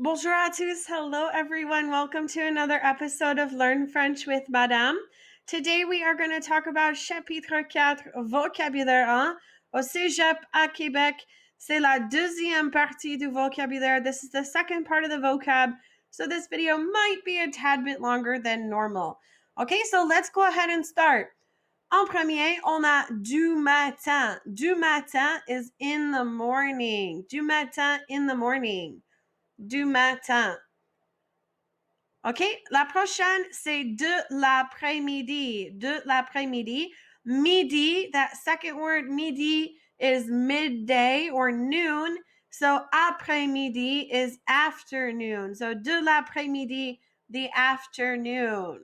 Bonjour à tous. Hello, everyone. Welcome to another episode of Learn French with Madame. Today, we are going to talk about chapitre 4, vocabulaire 1, au cégep à Québec. C'est la deuxième partie du vocabulaire. This is the second part of the vocab. So this video might be a tad bit longer than normal. Okay, so let's go ahead and start. En premier, on a du matin. Du matin is in the morning. Du matin, in the morning. Du matin. OK? La prochaine, c'est de l'après-midi. De l'après-midi. Midi, that second word, midi, is midday or noon. So après-midi is afternoon. So de l'après-midi, the afternoon.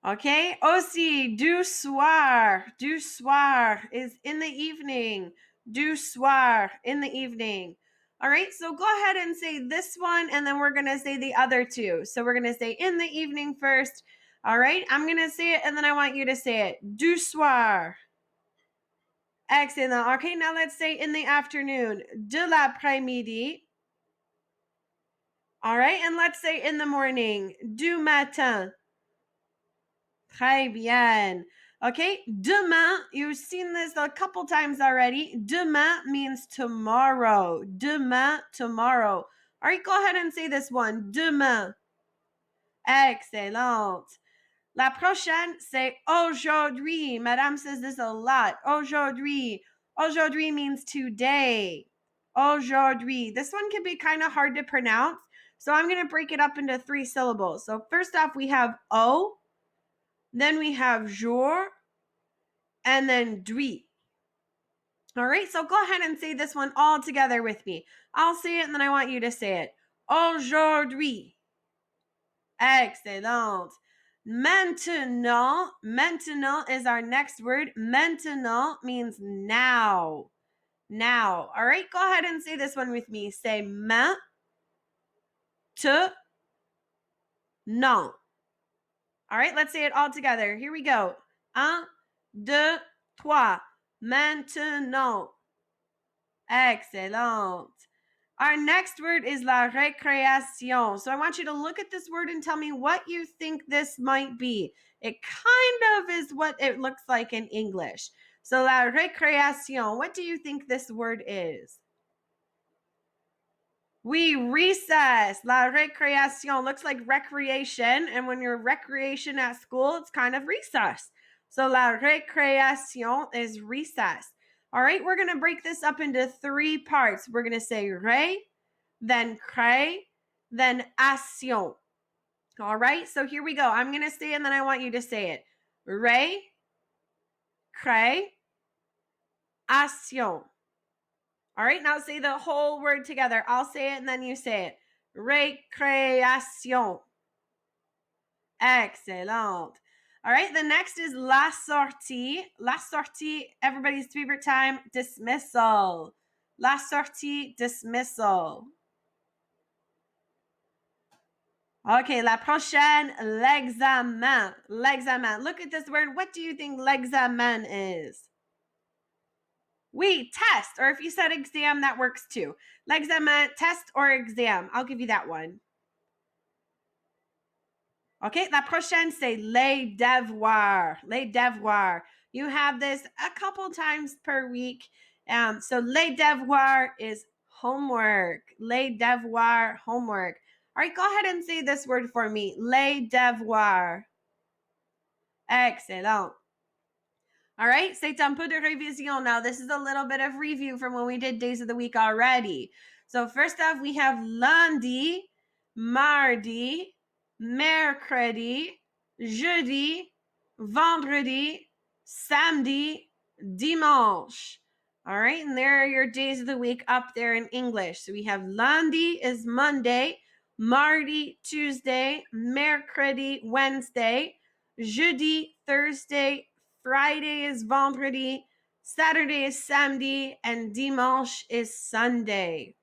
Okay, aussi, du soir. Du soir is in the evening. Du soir, in the evening. All right, so go ahead and say this one, and then we're going to say the other two. So we're going to say in the evening first. All right, I'm going to say it, and then I want you to say it. Du soir. Excellent. Okay, now let's say in the afternoon. De l'après-midi. All right, and let's say in the morning. Du matin. Très bien. Okay, demain, you've seen this a couple times already. Demain means tomorrow. Demain, tomorrow. All right, go ahead and say this one. Demain. Excellent. La prochaine, c'est aujourd'hui. Madame says this a lot. Aujourd'hui. Aujourd'hui means today. Aujourd'hui. This one can be kind of hard to pronounce, so I'm going to break it up into 3 syllables. So first off, we have O. Then we have jour, and then dui. All right, so go ahead and say this one all together with me. I'll say it, and then I want you to say it. Aujourd'hui. Excellent. Maintenant. Maintenant is our next word. Maintenant means now. Now. All right, go ahead and say this one with me. Say maintenant. All right, let's say it all together. Here we go. 1, 2, 3. Maintenant. Excellent. Our next word is la récréation. So I want you to look at this word and tell me what you think this might be. It kind of is what it looks like in English. So la récréation, what do you think this word is? We recess. La récréation looks like recreation. And when you're recreation at school, it's kind of recess. So la récréation is recess. All right, we're going to break this up into 3 parts. We're going to say ré, then cré, then action. All right, so here we go. I'm going to say it, and then I want you to say it. Ré, cré, action. All right, now say the whole word together. I'll say it and then you say it. Récréation. Excellent. All right, the next is la sortie. La sortie, everybody's favorite time, dismissal. La sortie, dismissal. Okay, la prochaine, l'examen. L'examen. Look at this word. What do you think l'examen is? Oui, test. Or if you said exam, that works too. L'examen, test or exam. I'll give you that one. Okay, la prochaine, c'est les devoirs. Les devoirs. You have this a couple times per week. So les devoirs is homework. Les devoirs, homework. All right, go ahead and say this word for me. Les devoirs. Excellent. All right, c'est un peu de révision now. This is a little bit of review from when we did days of the week already. So first off, we have lundi, mardi, mercredi, jeudi, vendredi, samedi, dimanche. All right, and there are your days of the week up there in English. So we have lundi is Monday, mardi, Tuesday, mercredi, Wednesday, jeudi, Thursday, Friday is vendredi, Saturday is samedi, and dimanche is Sunday.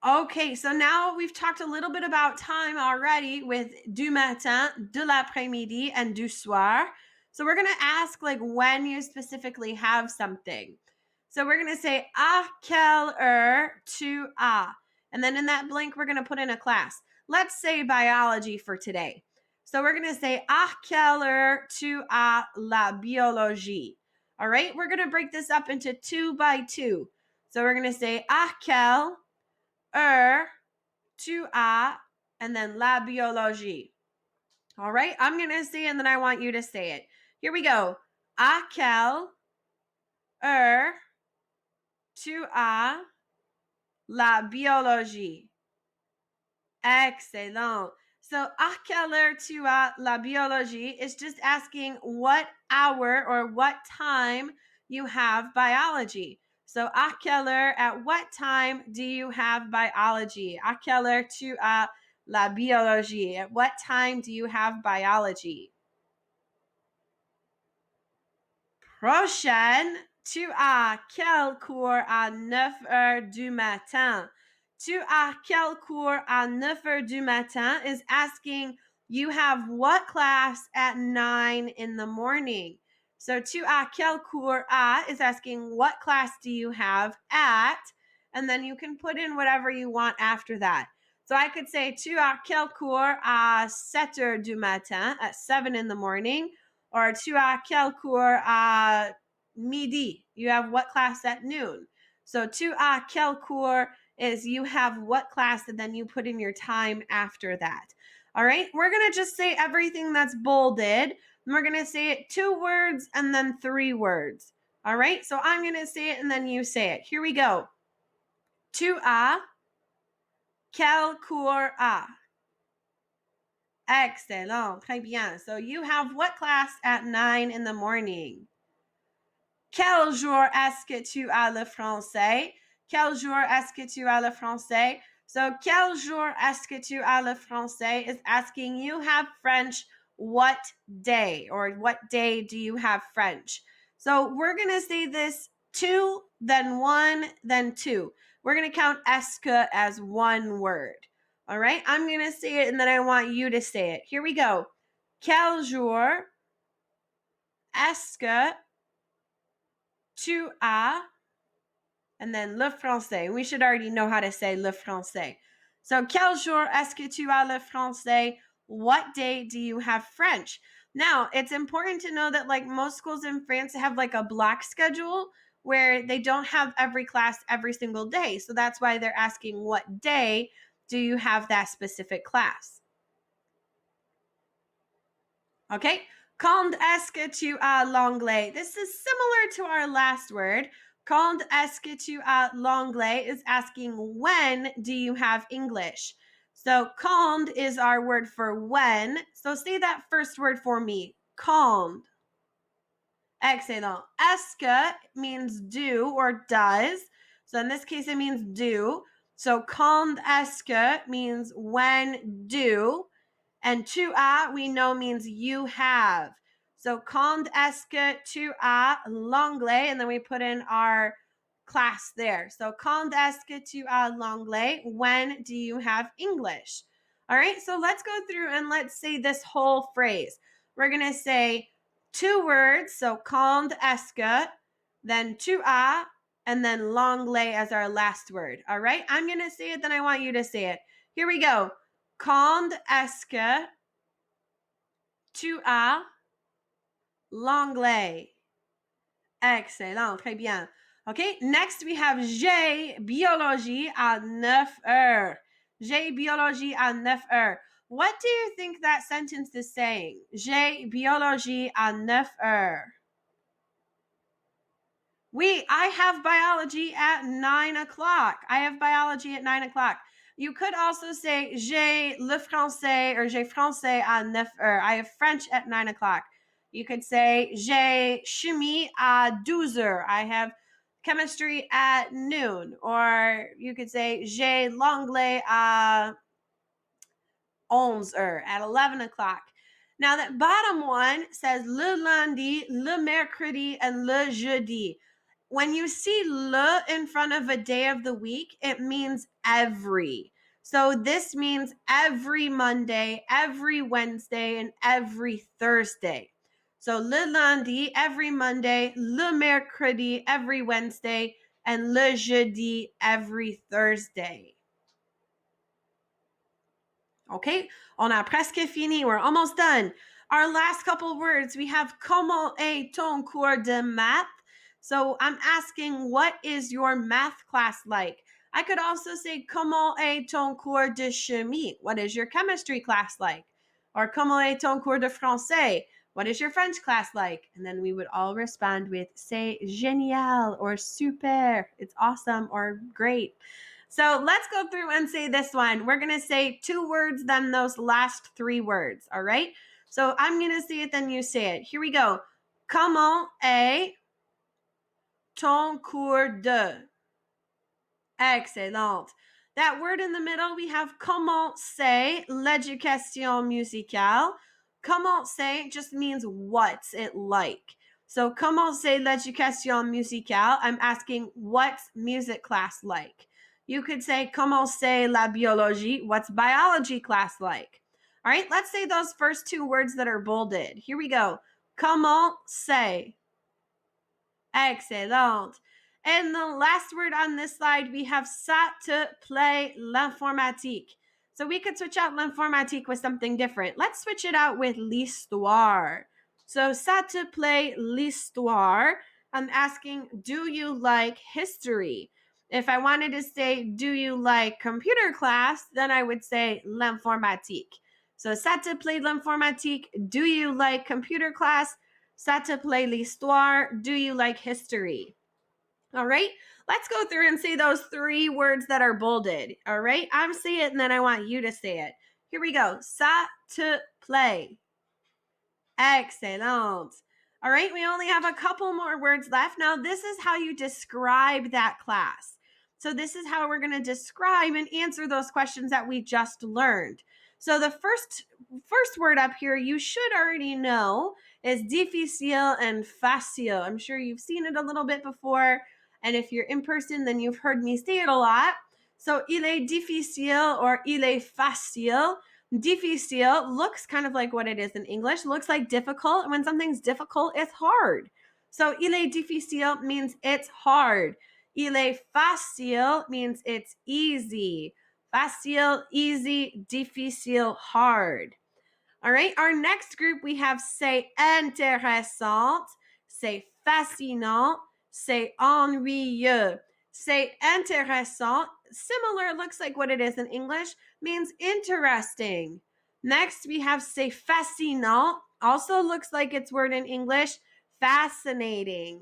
Okay, so now we've talked a little bit about time already with du matin, de l'après-midi, and du soir. So we're going to ask like when you specifically have something. So we're going to say, à quelle heure tu as? And then in that blank, we're going to put in a class. Let's say biology for today. So we're going to say, à quelle heure tu as la biologie? All right, we're going to break this up into 2 by 2. So we're going to say, à quelle heure tu as, and then la biologie. All right, I'm going to say it, and then I want you to say it. Here we go. À quelle heure tu as la biologie? Excellent. So, à quelle heure tu as la biologie is just asking what hour or what time you have biology. So, à quelle heure, at what time do you have biology? À quelle heure tu as la biologie? At what time do you have biology? Prochaine, tu as quel cours à 9 heures du matin? Tu as quel cours à 9 heures du matin is asking you have what class at 9 in the morning. So tu as quel cours à is asking what class do you have at, and then you can put in whatever you want after that. So I could say tu as quel cours à 7 heures du matin, at 7 in the morning, or tu as quel cours à midi? You have what class at noon? So tu as quel cours is you have what class, and then you put in your time after that. All right, we're going to just say everything that's bolded. And we're going to say it 2 words and then 3 words. All right, so I'm going to say it and then you say it. Here we go. Tu as quel cours à? Excellent. Très bien. So you have what class at 9 in the morning? Quel jour est-ce que tu as le français? Quel jour est-ce que tu as le français? So quel jour est-ce que tu as le français is asking you have French what day, or what day do you have French? So we're going to say this 2, then 1, then 2. We're going to count est-ce que as one word. All right, I'm going to say it and then I want you to say it. Here we go. Quel jour est-ce que tu as, and then le français. We should already know how to say le français. So, quel jour est-ce que tu as le français? What day do you have French? Now, it's important to know that like most schools in France have like a block schedule where they don't have every class every single day. So that's why they're asking what day do you have that specific class? Okay, quand est-ce que tu as l'anglais? This is similar to our last word. Quand est-ce que tu as l'anglais is asking when do you have English? So quand is our word for when. So say that first word for me. Quand. Excellent. Est-ce que means do or does. So in this case, it means do. So quand est-ce que means when do. And tu as, we know, means you have. So, quand est-ce que tu as l'anglais? And then we put in our class there. So, quand est-ce que tu as l'anglais? When do you have English? All right, so let's go through and let's say this whole phrase. We're going to say 2 words. So, quand est-ce que, then tu as, and then l'anglais as our last word. All right, I'm going to say it, then I want you to say it. Here we go. Quand est-ce que tu as l'anglais? Excellent, très bien. Okay, next we have j'ai biologie à 9 heures. J'ai biologie à 9 heures. What do you think that sentence is saying? J'ai biologie à 9 heures. I have biology at 9 o'clock. I have biology at 9 o'clock. You could also say j'ai le français or j'ai français à 9 heures. I have French at 9 o'clock. You could say j'ai chimie à 12 heures. I have chemistry at noon. Or you could say j'ai l'anglais à 11 heures, at 11 o'clock. Now that bottom one says le lundi, le mercredi, and le jeudi. When you see le in front of a day of the week, it means every. So this means every Monday, every Wednesday, and every Thursday. So le lundi, every Monday, le mercredi, every Wednesday, and le jeudi, every Thursday. Okay, on a presque fini. We're almost done. Our last couple words, we have comment est ton cours de maths? So I'm asking, what is your math class like? I could also say, comment est ton cours de chimie? What is your chemistry class like? Or comment est ton cours de français? What is your French class like? And then we would all respond with, c'est génial or super. It's awesome or great. So let's go through and say this one. We're going to say 2 words, then those last 3 words. All right. So I'm going to say it, then you say it. Here we go. Comment est ton cours de? Excellent. That word in the middle, we have comment c'est l'éducation musicale. Comment c'est just means what's it like. So comment c'est l'éducation musicale? I'm asking, what's music class like? You could say comment c'est la biologie? What's biology class like? All right, let's say those first 2 words that are bolded. Here we go. Comment c'est? Excellent. And the last word on this slide, we have ça te plaît l'informatique. So we could switch out l'informatique with something different. Let's switch it out with l'histoire. So ça te plaît l'histoire? I'm asking, do you like history? If I wanted to say, do you like computer class? Then I would say l'informatique. So ça te plaît l'informatique? Do you like computer class? Ça te plaît l'histoire? Do you like history? All right, let's go through and say those 3 words that are bolded. All right, I'm saying it and then I want you to say it. Here we go. Ça te plaît. Excellent. All right, we only have a couple more words left. Now, this is how you describe that class. So this is how we're going to describe and answer those questions that we just learned. So the first word up here, you should already know, is difficile and facile. I'm sure you've seen it a little bit before. And if you're in person, then you've heard me say it a lot. So il est difficile or il est facile. Difficile looks kind of like what it is in English. Looks like difficult. And when something's difficult, it's hard. So il est difficile means it's hard. Il est facile means it's easy. Facile, easy, difficile, hard. All right, our next group, we have c'est intéressant, c'est fascinant, c'est ennuyeux. C'est intéressant, similar, looks like what it is in English, means interesting. Next, we have c'est fascinant, also looks like its word in English, fascinating.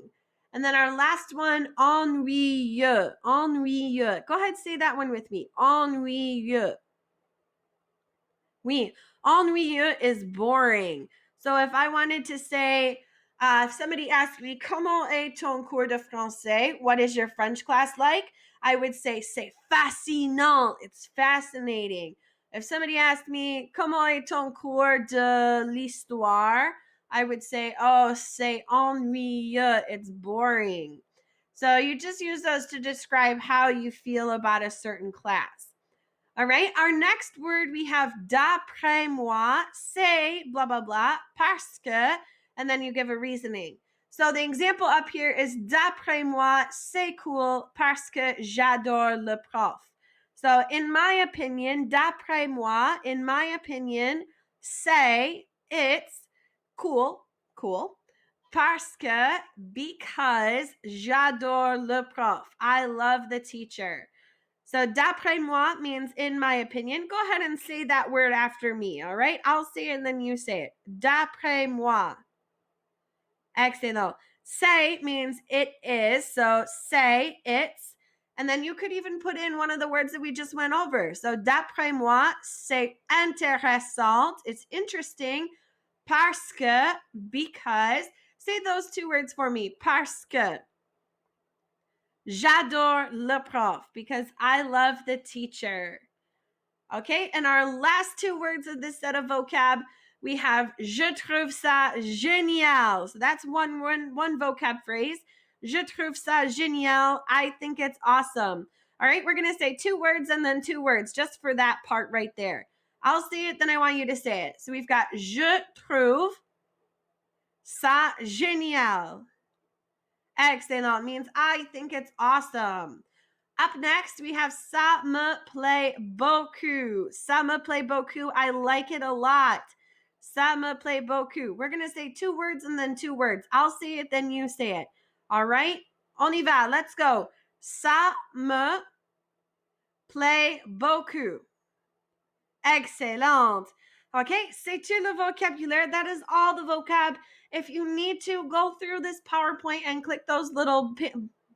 And then our last one, ennuyeux, ennuyeux. Go ahead, say that one with me, ennuyeux. Oui, ennuyeux is boring. So if I wanted to say, if somebody asked me, comment est ton cours de français? What is your French class like? I would say, c'est fascinant. It's fascinating. If somebody asked me, comment est ton cours de l'histoire? I would say, oh, c'est ennuyeux. It's boring. So you just use those to describe how you feel about a certain class. All right, our next word, we have d'après moi, c'est blah, blah, blah, parce que, and then you give a reasoning. So the example up here is d'après moi, c'est cool parce que j'adore le prof. So in my opinion, d'après moi, in my opinion, c'est, it's cool, parce que, because j'adore le prof. I love the teacher. So d'après moi means in my opinion. Go ahead and say that word after me, all right? I'll say it and then you say it. D'après moi. Excellent. C'est means it is. So c'est, it's. And then you could even put in one of the words that we just went over. So d'après moi, c'est intéressant. It's interesting. Parce que, because. Say those 2 words for me. Parce que. J'adore le prof because I love the teacher. Okay, and our last 2 words of this set of vocab, we have je trouve ça génial. So that's one vocab phrase. Je trouve ça génial. I think it's awesome. All right, we're going to say 2 words and then 2 words just for that part right there. I'll say it, then I want you to say it. So we've got je trouve Ça génial. Excellent means I think it's awesome. Up next, we have ça me plaît beaucoup. Ça me plaît beaucoup. I like it a lot. Ça me plaît beaucoup. We're going to say 2 words and then 2 words. I'll say it, then you say it. All right? On y va. Let's go. Ça me plaît beaucoup. Excellent. Okay, c'est tout le vocabulaire. That is all the vocab. If you need to, go through this PowerPoint and click those little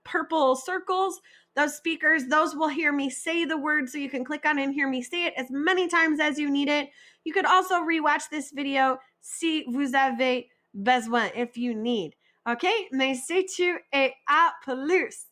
purple circles, those speakers, those will hear me say the word, so you can click on it and hear me say it as many times as you need it. You could also rewatch this video si vous avez besoin, if you need. Okay, mais c'est tout et à plus.